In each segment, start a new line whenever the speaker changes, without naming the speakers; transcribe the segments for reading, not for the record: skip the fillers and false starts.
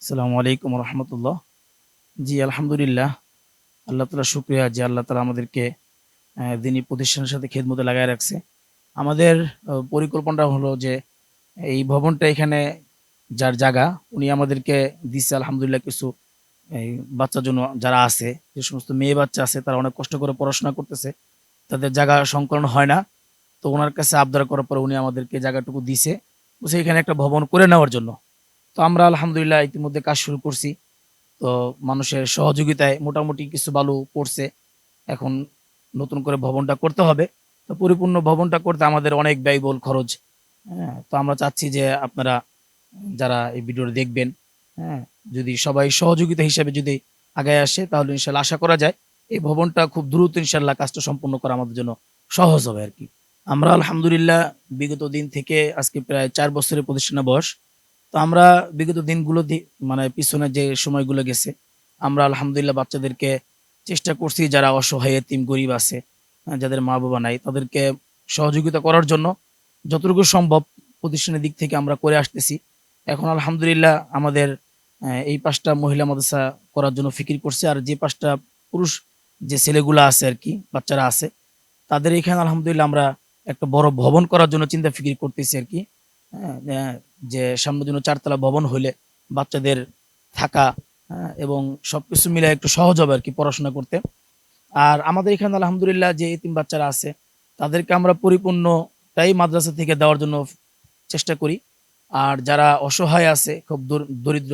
আসসালামু আলাইকুম রহমতুল্লাহ। জি, আলহামদুলিল্লাহ। আল্লাহ তাআলা শুকরিয়া যে আল্লাহ তাআলা আমাদেরকে দিনী প্রতিষ্ঠানের সাথে খেদমতে লাগায় রাখছে। আমাদের পরিকল্পনাটা হলো যে এই ভবনটা এখানে যার জায়গা উনি আমাদেরকে দিচ্ছে আলহামদুলিল্লাহ কিছু এই বাচ্চার জন্য যারা আছে, যে সমস্ত মেয়ে বাচ্চা আছে তারা অনেক কষ্ট করে পড়াশোনা করতেছে। তাদের জায়গা সংকলন হয় না। তো উনার কাছে আবদার করার পরে উনি আমাদেরকে জায়গাটুকু দিছে। বলছে এখানে একটা ভবন করে নেওয়ার জন্য। তো আমরা আলহামদুলিল্লাহ ইতিমধ্যে কাজ শুরু করছি। তো মানুষের সহযোগিতায় মোটামুটি কিছু বালু পড়ছে। এখন নতুন করে ভবনটা করতে হবে। তো পরিপূর্ণ ভবনটা করতে আমাদের অনেক ব্যয়বহুল খরচ। হ্যাঁ? তো আমরা চাচ্ছি যে আপনারা যারা এই ভিডিওটা দেখবেন, হ্যাঁ? যদি সবাই সহযোগিতা হিসেবে যদি আগায় আসে তাহলে ইনশাআল্লাহ আশা করা যায় এই ভবনটা খুব দ্রুত ইনশাআল্লাহ কাজটা সম্পন্ন করা আমাদের জন্য সহজ হবে আরকি। আমরা আলহামদুলিল্লাহ বিগত দিন থেকে আজকে প্রায় ৪ বছরের প্রতিষ্ঠানে বয়স। তো আমরা বিগত দিনগুলো মানে পিছনে যে সময়গুলো গেছে, আমরা আলহামদুলিল্লাহ বাচ্চাদেরকে চেষ্টা করছি যারা অসহায় এতিম গরিব আছে, যাদের মা-বাবা নাই তাদেরকে সহযোগিতা করার জন্য যতটুকু সম্ভব প্রতিষ্ঠানের দিক থেকে আমরা করে আসতেছি। এখন আলহামদুলিল্লাহ আমাদের এই ৫ টা মহিলা মাদ্রাসা করার জন্য ফিকির করছে। আর যে ৫ টা পুরুষ যে ছেলেগুলা আছে আরকি, বাচ্চারা আছে, তাদের এখানে আলহামদুলিল্লাহ আমরা একটা বড় ভবন করার জন্য চিন্তা ফিকির করতেছি আরকি। হ্যাঁ? যে সামনের জন্য ৪ তলা ভবন হইলে বাচ্চাদের থাকা, এবং সবকিছু মিলায় একটু সহজ হবে আরকি পড়াশোনা করতে। আর আমাদের এখানে আলহামদুলিল্লাহ যে এতিম বাচ্চারা আছে, তাদেরকে আমরা পরিপূর্ণটাই মাদ্রাসা থেকে দেওয়ার জন্য চেষ্টা করি। আর যারা অসহায় আছে, খুব দরিদ্র,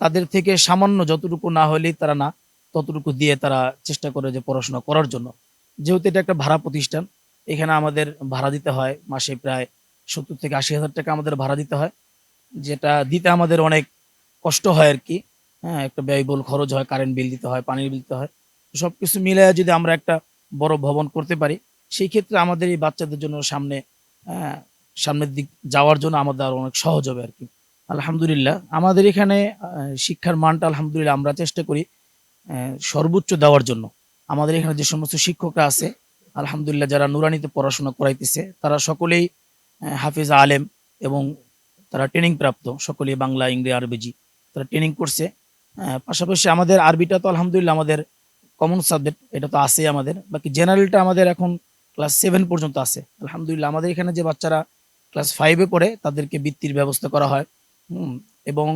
তাদের থেকে সামান্য যতটুকু না হইলেই তারা না, ততটুকু দিয়ে তারা চেষ্টা করে যে পড়াশোনা করার জন্য। যেহেতু এটা একটা ভাড়া প্রতিষ্ঠান, এখানে আমাদের ভাড়া দিতে হয় মাসে প্রায় ৭০ থেকে ৮০,০০০ টাকা আমাদের ভাড়া দিতে হয়। যেটা দিতে আমাদের অনেক কষ্ট হয় আরকি। হ্যাঁ? একটা ব্যয়বহুল খরচ হয়, কারেন্ট বিল দিতে হয়, পানির বিল দিতে হয়। তো সবকিছু মিলায়া যদি আমরা একটা বড় ভবন করতে পারি, সেই ক্ষেত্রে আমাদের এই বাচ্চাদের জন্য অ্যা সামনের দিক যাওয়ার জন্য আমাদের আরো অনেক সহজ হবে আরকি। আলহামদুলিল্লাহ আমাদের এখানে শিক্ষার মানটা আলহামদুলিল্লাহ আমরা চেষ্টা করি সর্বোচ্চ দেওয়ার জন্য। আমাদের এখানে যে সমস্ত শিক্ষকরা আছে, আলহামদুলিল্লাহ যারা নুরানিতে পড়াশোনা করাইতেছে, তারা সকলেই হাফেজ আলেম এবং তারা ট্রেনিং প্রাপ্ত। সকলেই বাংলা, ইংরেজি, আরবিজি তারা ট্রেনিং করছে। পাশাপাশি আমাদের আরবিটা তো আলহামদুলিল্লাহ আমাদের কমন সাবজেক্ট, এটা তো আছেই আমাদের। বাকি জেনারেলটা আমাদের এখন ক্লাস ৭ পর্যন্ত আছে। আলহামদুলিল্লাহ আমাদের এখানে যে বাচ্চারা ক্লাস ৫ এ পড়ে তাদেরকে বৃত্তির ব্যবস্থা করা হয়। হুম? এবং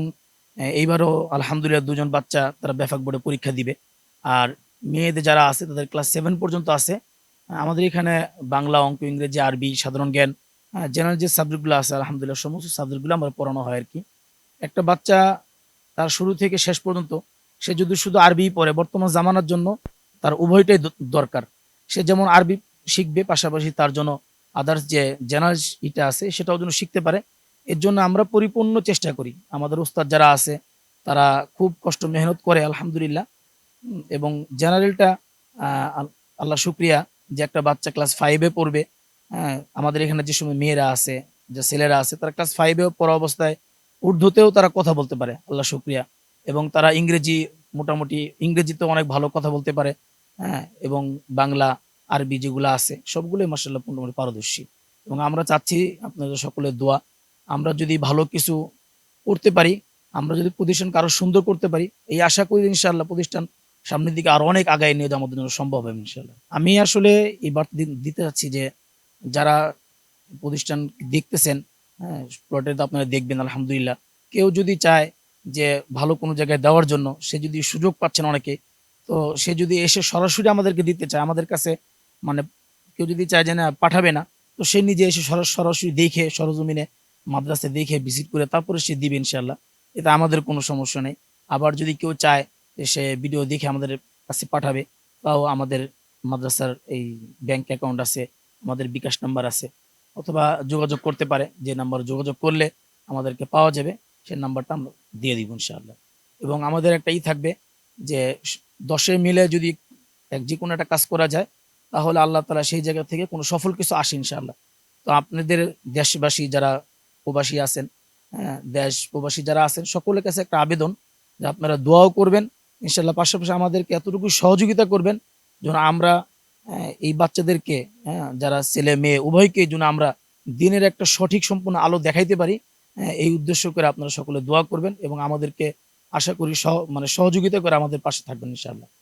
এইবারও আলহামদুলিল্লাহ ২ জন বাচ্চা তারা বেফাক বোর্ডে পরীক্ষা দিবে। আর মেয়েদের যারা আছে তাদের ক্লাস ৭ পর্যন্ত আছে। আমাদের এখানে বাংলা, অঙ্ক, ইংরেজি, আরবি, সাধারণ জ্ঞান, জেনারেল যে সাবজেক্ট গুলো আছে আলহামদুলিল্লাহ সমস্ত সাবজেক্ট গুলো আমরা পড়ানো হয় আরকি। একটা বাচ্চা তার শুরু থেকে শেষ পর্যন্ত সে যদি শুধু আরবিই পড়ে, বর্তমান জামানার জন্য তার উভয়টাই দরকার। সে যেমন আরবি শিখবে, পাশাপাশি তার জন্য আদার্স যে জেনারেল ইটা আছে সেটাও যেন শিখতে পারে। এর জন্য আমরা পরিপূর্ণ চেষ্টা করি। আমাদের উস্তাদ যারা আছে তারা খুব কষ্ট মেহনত করে আলহামদুলিল্লাহ। এবং জেনারেলটা আ আল আল্লাহ শুকরিয়া যে একটা বাচ্চা ক্লাস ৫ এ পড়বে, আমাদের এখানে যে সময় মেয়েরা আছে, যে ছেলেরা আছে তারা ক্লাস ৫ এও পড়া অবস্থায় উর্দুতেও তারা কথা বলতে পারে। আল্লাহ শুকরিয়া। এবং তারা ইংরেজি মোটামুটি ইংরেজিতেও অনেক ভালো কথা বলতে পারে। এবং বাংলা, আরবি যেগুলা আছে সবগুলোই মাশাআল্লাহ মোটামুটি পারদর্শী। এবং আমরা চাচ্ছি আপনাদের সকলের দোয়া। আমরা যদি ভালো কিছু করতে পারি, আমরা যদি প্রতিষ্ঠানকে আরো সুন্দর করতে পারি, এই আশা করি ইনশাআল্লাহ প্রতিষ্ঠান সামনের দিকে আরো অনেক আগায় নিয়ে যাওয়া আমাদের জন্য সম্ভব হবে ইনশাআল্লাহ। আমি আসলে এই বার্তা দিতে চাচ্ছি যে যারা প্রতিষ্ঠান দেখতেছেন, প্লটে তো আপনারা দেখবেন আলহামদুলিল্লাহ। কেউ যদি চায় যে ভালো কোনো জায়গায় দেওয়ার জন্য, সে যদি সুযোগ পাচ্ছেন অনেকে, তো সে যদি এসে সরাসরি আমাদেরকে দিতে চায়, আমাদের কাছে মানে কেউ যদি চায় যে না পাঠাবে না, তো সে নিজে এসে সরাসরি দেখে সরজমিনে মাদ্রাসায় দেখে ভিজিট করে তারপরে সে দিবে ইনশাআল্লাহ। এতে আমাদের কোনো সমস্যা নেই। আবার যদি কেউ চায় যে সে ভিডিও দেখে আমাদের কাছে পাঠাবে, তাও আমাদের মাদ্রাসার এই ব্যাংক অ্যাকাউন্ট আছে, আমাদের বিকাশ নাম্বার আছে। অথবা যোগাযোগ করতে পারে। যে নাম্বারে যোগাযোগ করলে আমাদেরকে পাওয়া যাবে, সে নাম্বারটা আমরা দিয়ে দিব ইনশাআল্লাহ। এবং আমাদের একটা থাকবে যে ১০ এ মিলে যদি যেকোনো একটা কাজ করা যায়, তাহলে আল্লাহ তাআলা সেই জায়গা থেকে কোনো সফল কিছু আসে ইনশাআল্লাহ। তো আপনাদের দেশবাসী যারা প্রবাসী আছেন, দেশ প্রবাসী যারা আছেন সকলের কাছে একটা আবেদন যে আপনারা দোয়াও করবেন ইনশাআল্লাহ। পাশাপাশি আমাদেরকে এতটুকু সহযোগিতা করবেন যেন আমরা এই বাচ্চাদেরকে, যারা ছেলে-মেয়ে উভয়কেই যেন আমরা দিনের একটা সঠিক সম্পূর্ণ আলো দেখাইতে পারি। এই উদ্দেশ্য করে আপনারা সকলে দোয়া করবেন এবং আমাদেরকে আশা করি মানে সহযোগিতা করে আমাদের পাশে থাকবেন ইনশাআল্লাহ।